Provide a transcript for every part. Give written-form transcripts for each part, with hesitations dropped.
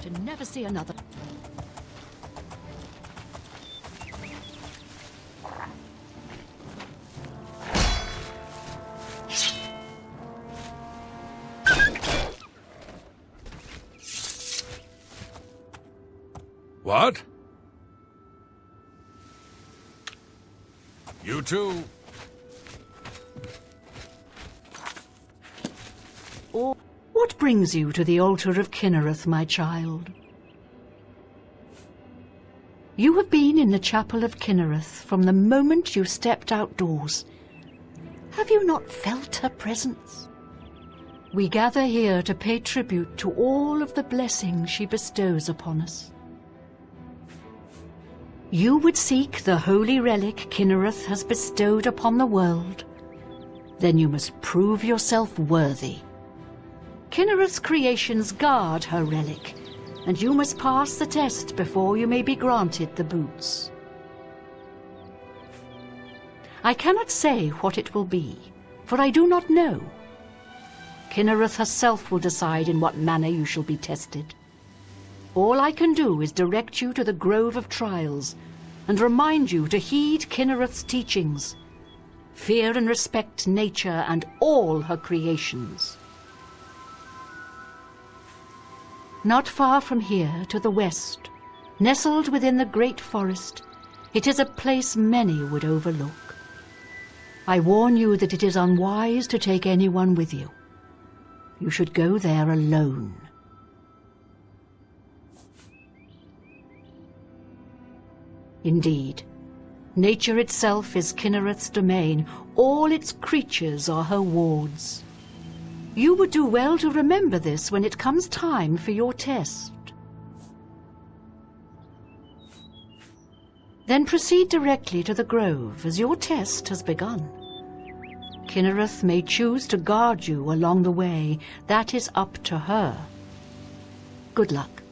to never see another. What? You too? Or what brings you to the altar of Kinnereth, my child? You have been in the chapel of Kinnereth from the moment you stepped outdoors. Have you not felt her presence? We gather here to pay tribute to all of the blessings she bestows upon us. You would seek the holy relic Kinnereth has bestowed upon the world. Then you must prove yourself worthy. Kinnereth's creations guard her relic, and you must pass the test before you may be granted the boots. I cannot say what it will be, for I do not know. Kinnereth herself will decide in what manner you shall be tested. All I can do is direct you to the Grove of Trials and remind you to heed Kinnereth's teachings. Fear and respect nature and all her creations. Not far from here, to the west, nestled within the great forest, it is a place many would overlook. I warn you that it is unwise to take anyone with you. You should go there alone. Indeed, nature itself is Kinnereth's domain. All its creatures are her wards. You would do well to remember this when it comes time for your test. Then proceed directly to the grove, as your test has begun. Kinnereth may choose to guard you along the way. That is up to her. Good luck.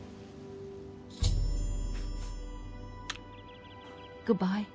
Goodbye.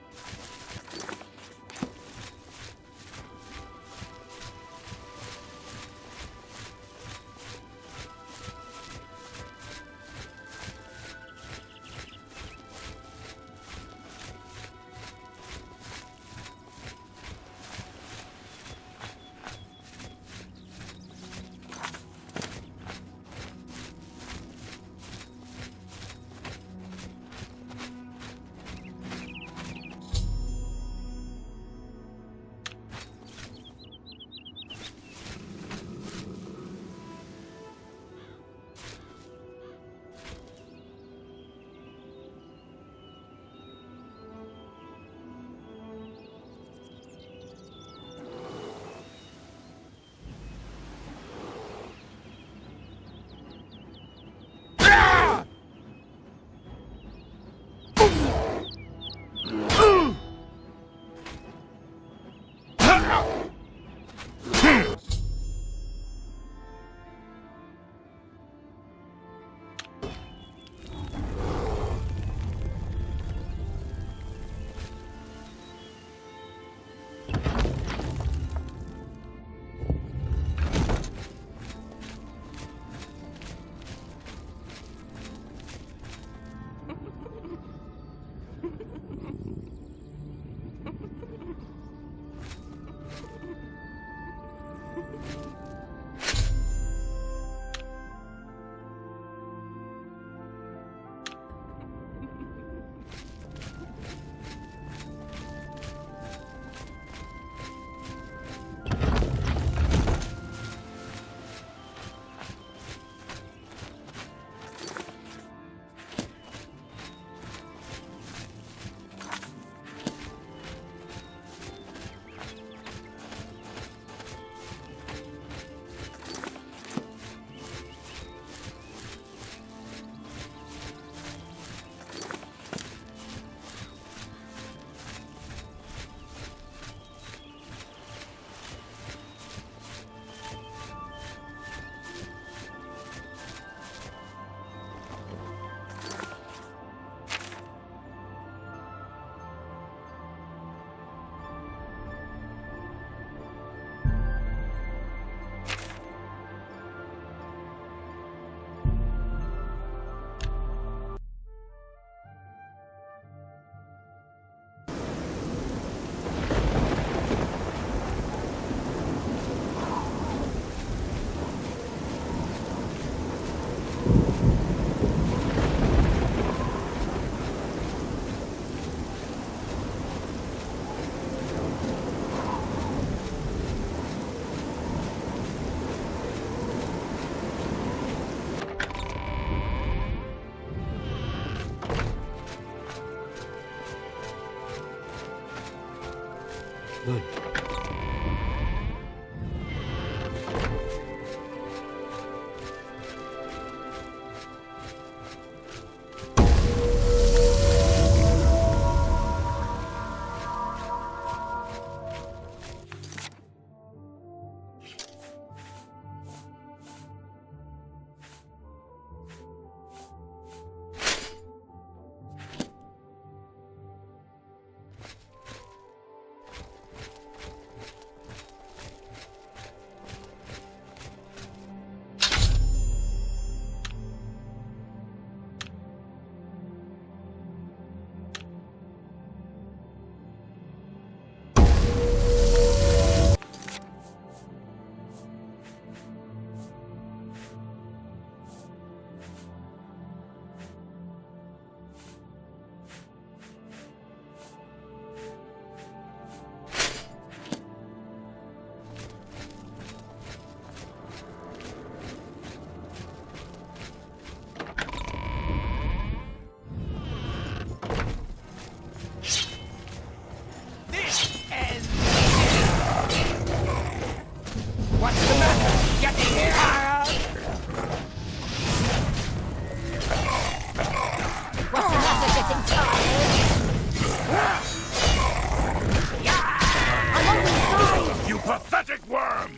pathetic worm!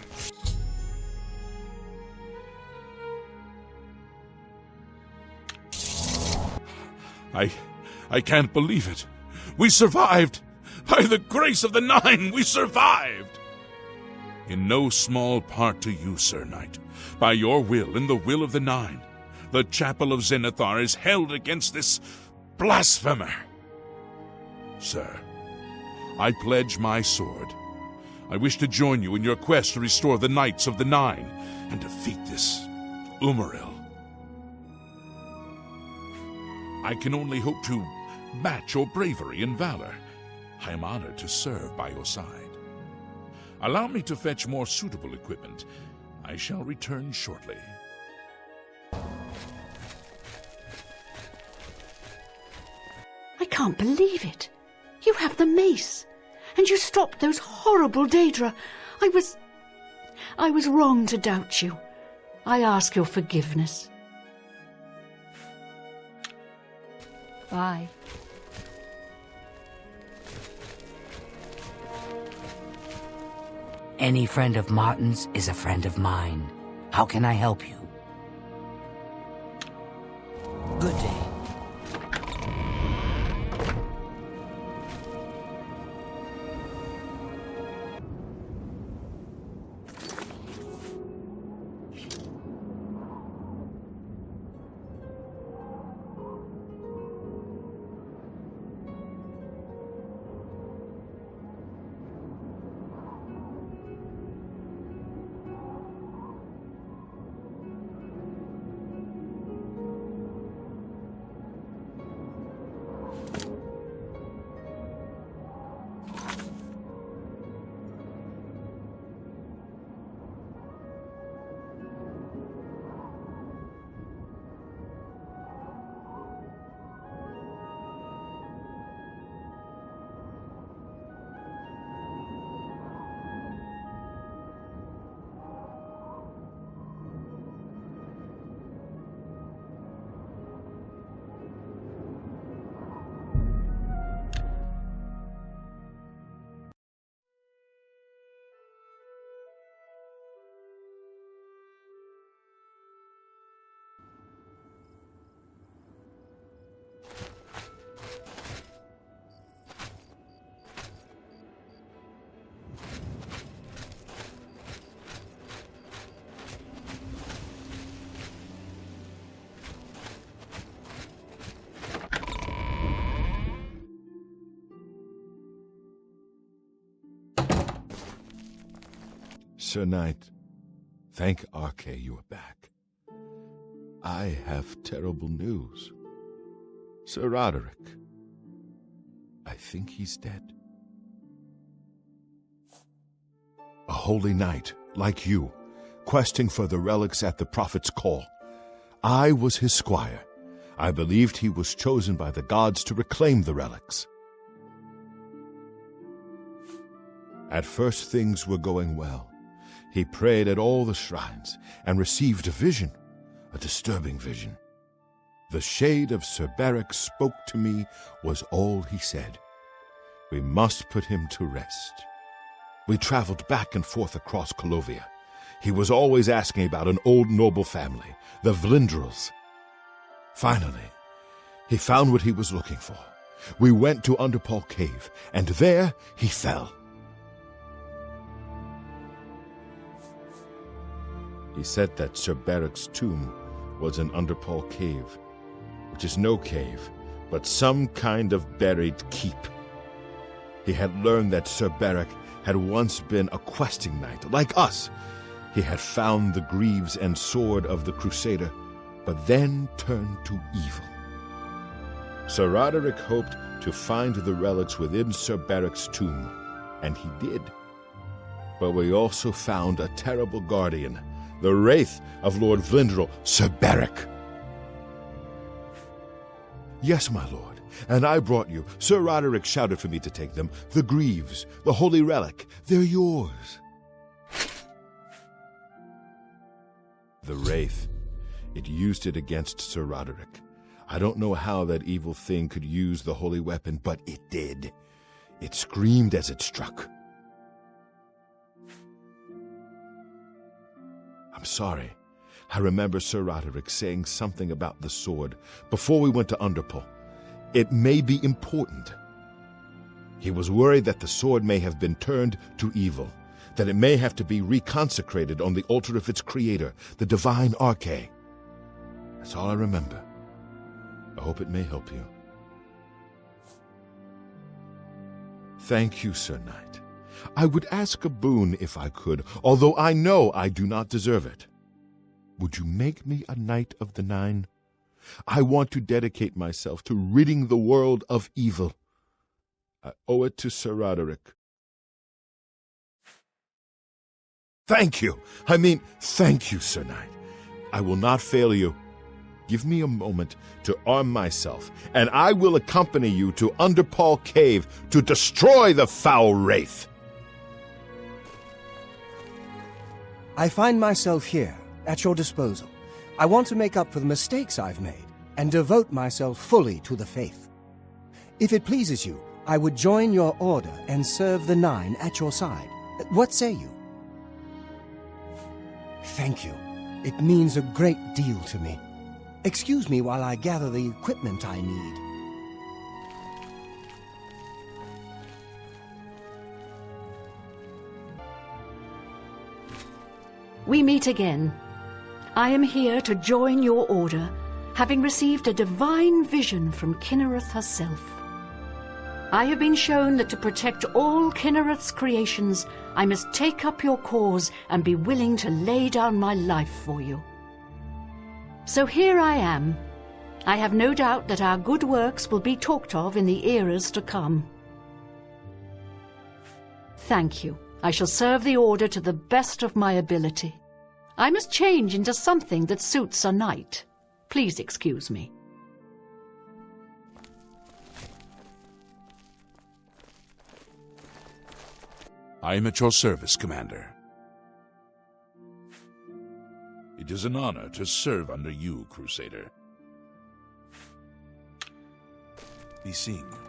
I can't believe it. We survived! By the grace of the Nine, we survived! In no small part to you, Sir Knight. By your will and the will of the Nine, the Chapel of Zenithar is held against this blasphemer. Sir, I pledge my sword. I wish to join you in your quest to restore the Knights of the Nine and defeat this Umaril. I can only hope to match your bravery and valor. I am honored to serve by your side. Allow me to fetch more suitable equipment. I shall return shortly. I can't believe it. You have the mace, and you stopped those horrible Daedra. I was wrong to doubt you. I ask your forgiveness. Bye. Any friend of Martin's is a friend of mine. How can I help you? Good day. Sir Knight, thank Arche you are back. I have terrible news. Sir Roderick, I think he's dead. A holy knight, like you, questing for the relics at the prophet's call. I was his squire. I believed he was chosen by the gods to reclaim the relics. At first things were going well. He prayed at all the shrines and received a vision, a disturbing vision. The shade of Sir Beric spoke to me was all he said. We must put him to rest. We traveled back and forth across Colovia. He was always asking about an old noble family, the Vlindrels. Finally, he found what he was looking for. We went to Underpaw Cave, and there he fell. He said that Sir Beric's tomb was in Underpaw Cave, which is no cave, but some kind of buried keep. He had learned that Sir Beric had once been a questing knight, like us. He had found the greaves and sword of the Crusader, but then turned to evil. Sir Roderick hoped to find the relics within Sir Beric's tomb, and he did. But we also found a terrible guardian, the wraith of Lord Vlindrel, Sir Beric. Yes, my lord, and I brought you. Sir Roderick shouted for me to take them. The greaves, the holy relic, they're yours. The wraith, it used it against Sir Roderick. I don't know how that evil thing could use the holy weapon, but it did. It screamed as it struck. I'm sorry. I remember Sir Roderick saying something about the sword before we went to Underpole. It may be important. He was worried that the sword may have been turned to evil, that it may have to be reconsecrated on the altar of its creator, the divine Arche. That's all I remember. I hope it may help you. Thank you, Sir Knight. I would ask a boon if I could, although I know I do not deserve it. Would you make me a Knight of the Nine? I want to dedicate myself to ridding the world of evil. I owe it to Sir Roderick. Thank you. Thank you, Sir Knight. I will not fail you. Give me a moment to arm myself, and I will accompany you to Underpole Cave to destroy the foul wraith. I find myself here, at your disposal. I want to make up for the mistakes I've made and devote myself fully to the faith. If it pleases you, I would join your order and serve the Nine at your side. What say you? Thank you. It means a great deal to me. Excuse me while I gather the equipment I need. We meet again. I am here to join your order, having received a divine vision from Kynareth herself. I have been shown that to protect all Kynareth's creations, I must take up your cause and be willing to lay down my life for you. So here I am. I have no doubt that our good works will be talked of in the eras to come. Thank you. I shall serve the Order to the best of my ability. I must change into something that suits a knight. Please excuse me. I am at your service, Commander. It is an honor to serve under you, Crusader. Be seeing you.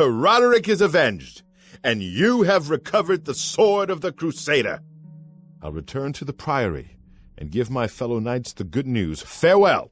Sir Roderick is avenged, and you have recovered the sword of the Crusader. I'll return to the Priory and give my fellow knights the good news. Farewell!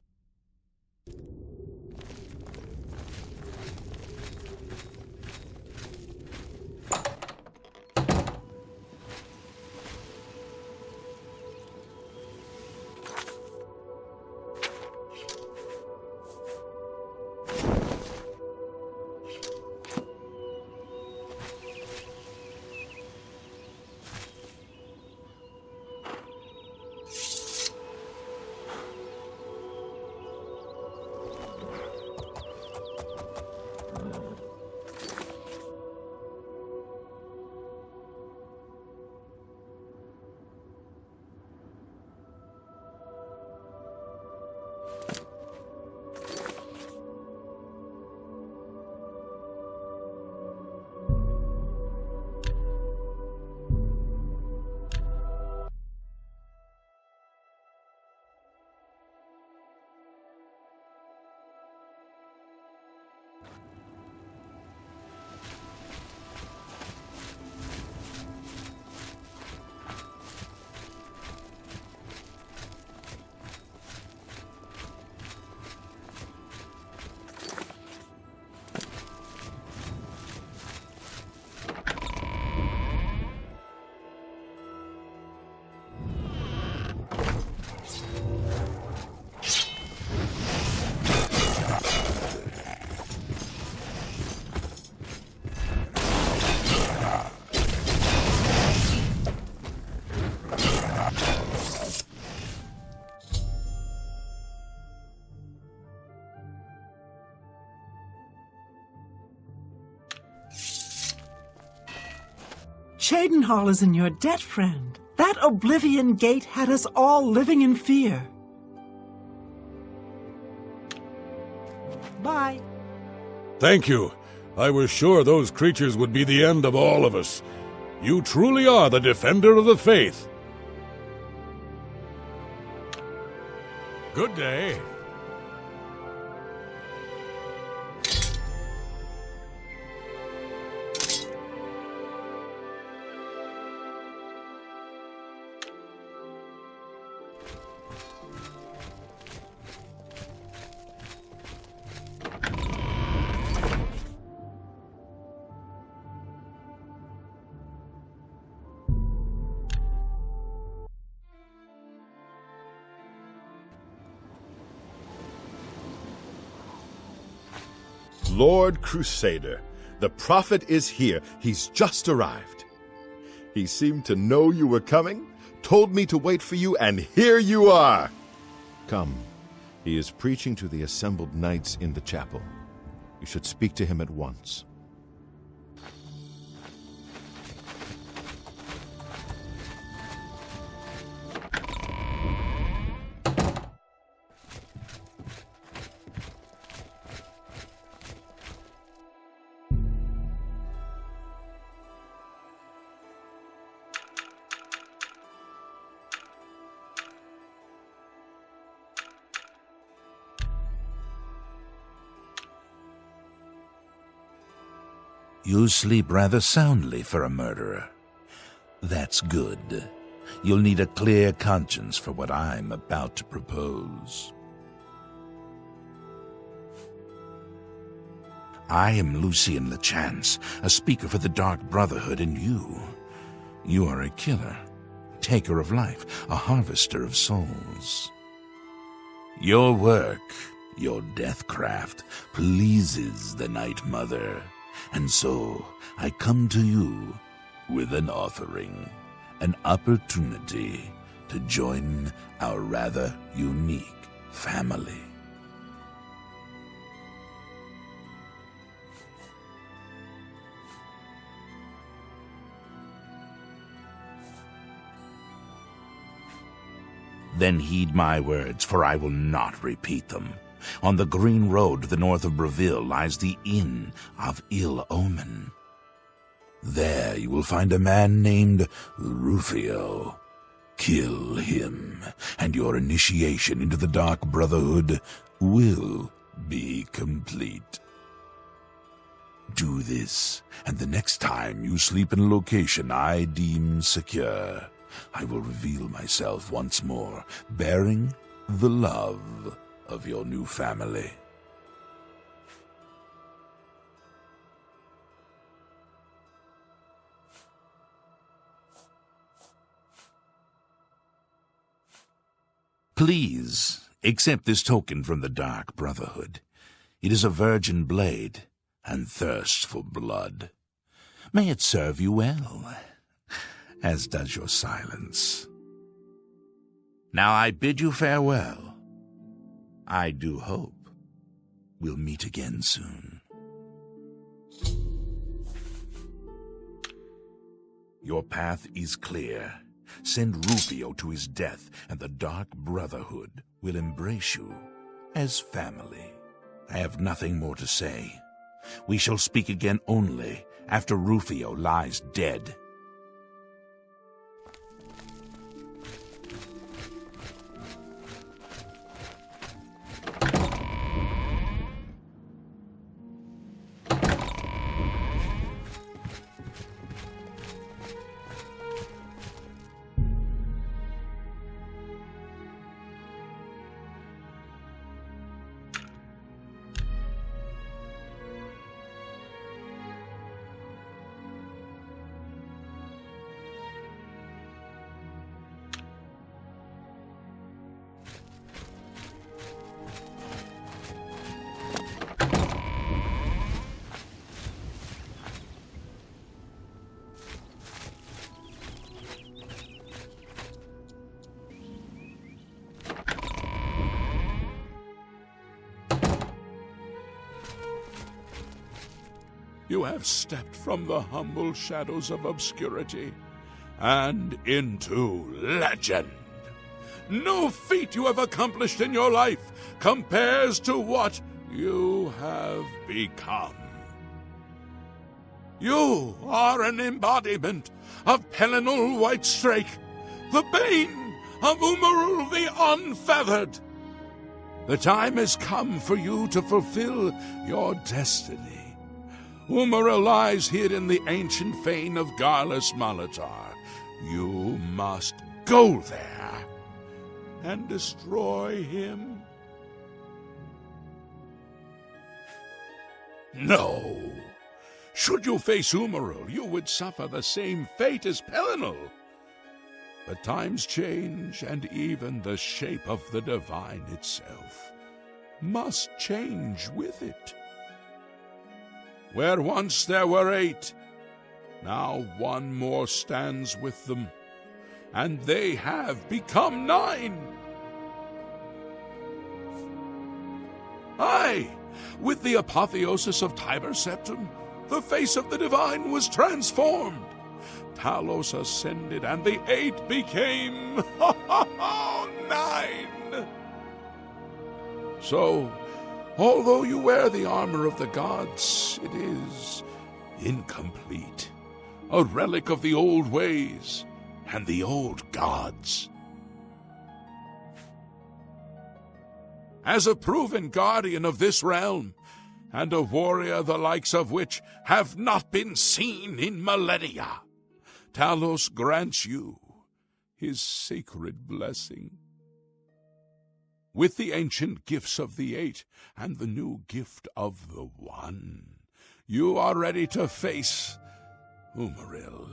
Cheydinhal is in your debt, friend. That Oblivion Gate had us all living in fear. Bye. Thank you. I was sure those creatures would be the end of all of us. You truly are the defender of the faith. Good day. Lord Crusader, the prophet is here. He's just arrived. He seemed to know you were coming, told me to wait for you, and here you are. Come. He is preaching to the assembled knights in the chapel. You should speak to him at once. You sleep rather soundly for a murderer. That's good. You'll need a clear conscience for what I'm about to propose. I am Lucian LeChance, a speaker for the Dark Brotherhood, and you are a killer, taker of life, a harvester of souls. Your work, your deathcraft, pleases the Night Mother. And so, I come to you with an offering, an opportunity to join our rather unique family. Then heed my words, for I will not repeat them. On the green road to the north of Breville lies the Inn of Ill Omen. There you will find a man named Rufio. Kill him, and your initiation into the Dark Brotherhood will be complete. Do this, and the next time you sleep in a location I deem secure, I will reveal myself once more, bearing the love of your new family. Please accept this token from the Dark Brotherhood. It is a virgin blade and thirst for blood. May it serve you well, as does your silence. Now I bid you farewell. I do hope we'll meet again soon. Your path is clear. Send Rufio to his death, and the Dark Brotherhood will embrace you as family. I have nothing more to say. We shall speak again only after Rufio lies dead. You have stepped from the humble shadows of obscurity and into legend. No feat you have accomplished in your life compares to what you have become. You are an embodiment of Pelinal Whitestrake, the bane of Umarul the Unfeathered. The time has come for you to fulfill your destiny. Umaril lies hid in the ancient fane of Garlus Malatar. You must go there and destroy him. No. Should you face Umaril, you would suffer the same fate as Pelinal. But times change, and even the shape of the divine itself must change with it. Where once there were 8, now one more stands with them, and they have become 9. Aye, with the apotheosis of Tiber Septim, the face of the divine was transformed. Talos ascended, and the 8 became 9. So, although you wear the armor of the gods, it is incomplete, a relic of the old ways and the old gods. As a proven guardian of this realm, and a warrior the likes of which have not been seen in millennia, Talos grants you his sacred blessing. With the ancient gifts of the 8 and the new gift of the 1, you are ready to face Umaril.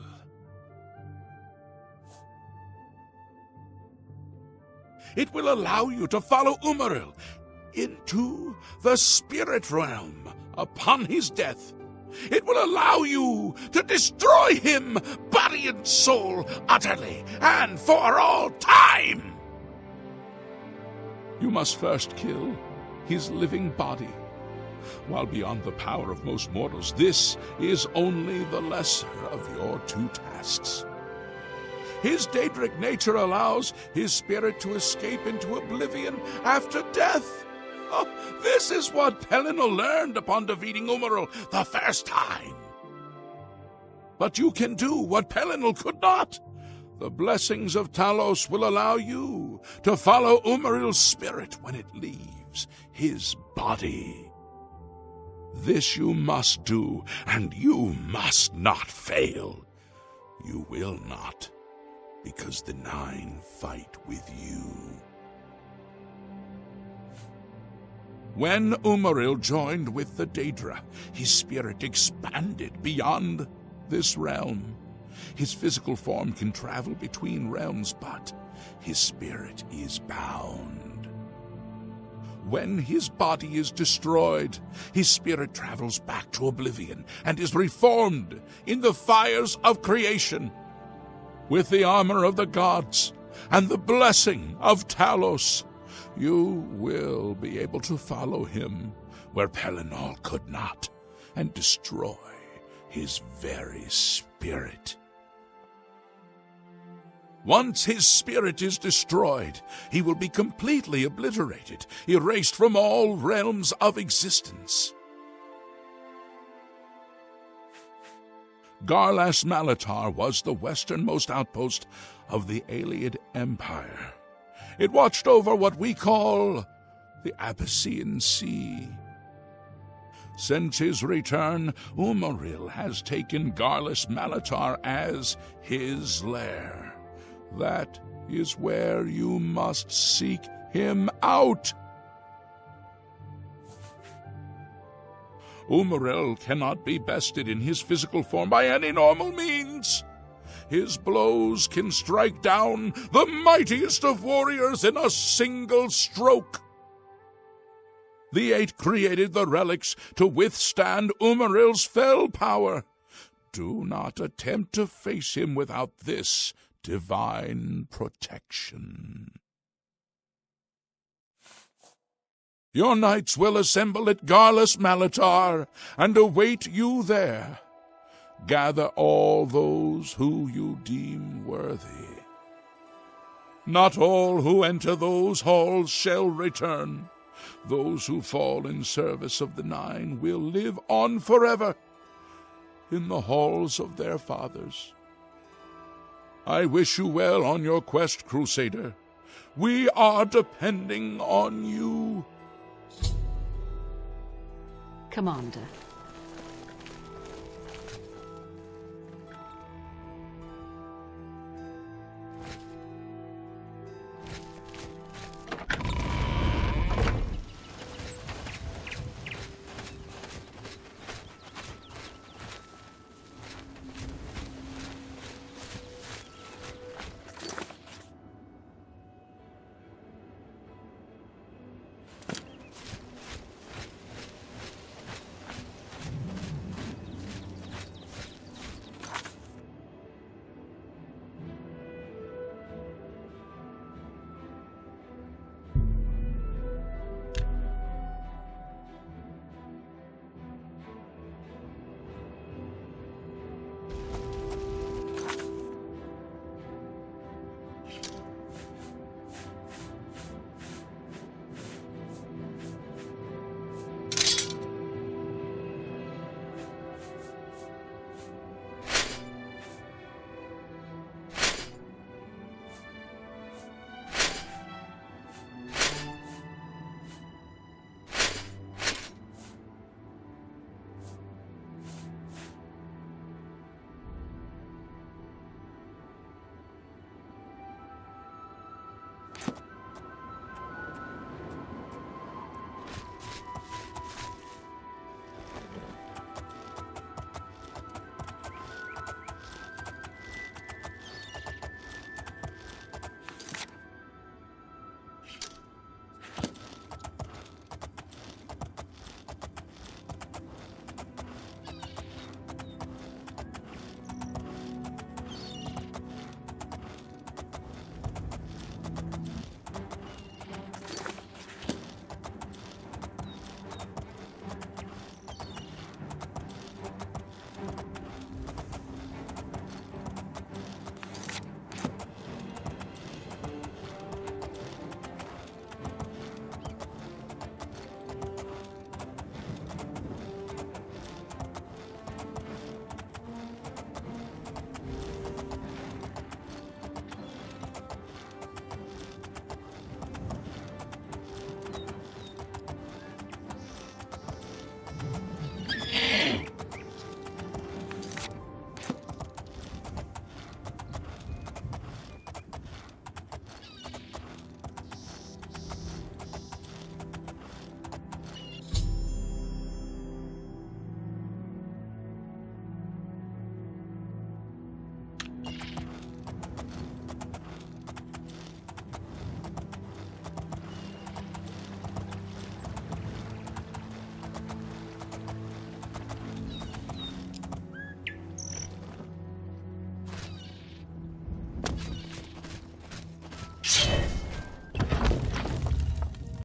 It will allow you to follow Umaril into the spirit realm upon his death. It will allow you to destroy him, body and soul, utterly and for all time. You must first kill his living body. While beyond the power of most mortals, this is only the lesser of your 2 tasks. His Daedric nature allows his spirit to escape into oblivion after death. Oh, this is what Pelinal learned upon defeating Umaril the first time. But you can do what Pelinal could not. The blessings of Talos will allow you to follow Umaril's spirit when it leaves his body. This you must do, and you must not fail. You will not, because the Nine fight with you. When Umaril joined with the Daedra, his spirit expanded beyond this realm. His physical form can travel between realms, but his spirit is bound. When his body is destroyed, his spirit travels back to oblivion and is reformed in the fires of creation. With the armor of the gods and the blessing of Talos, you will be able to follow him where Pelinal could not and destroy his very spirit. Once his spirit is destroyed, he will be completely obliterated, erased from all realms of existence. Garlas Malatar was the westernmost outpost of the Aeolid Empire. It watched over what we call the Abyssinian Sea. Since his return, Umaril has taken Garlas Malatar as his lair. That is where you must seek him out. Umaril cannot be bested in his physical form by any normal means. His blows can strike down the mightiest of warriors in a single stroke. The Eight created the relics to withstand Umaril's fell power. Do not attempt to face him without this divine protection. Your knights will assemble at Garlas Malatar and await you there. Gather all those who you deem worthy. Not all who enter those halls shall return. Those who fall in service of the Nine will live on forever in the halls of their fathers. I wish you well on your quest, Crusader. We are depending on you. Commander,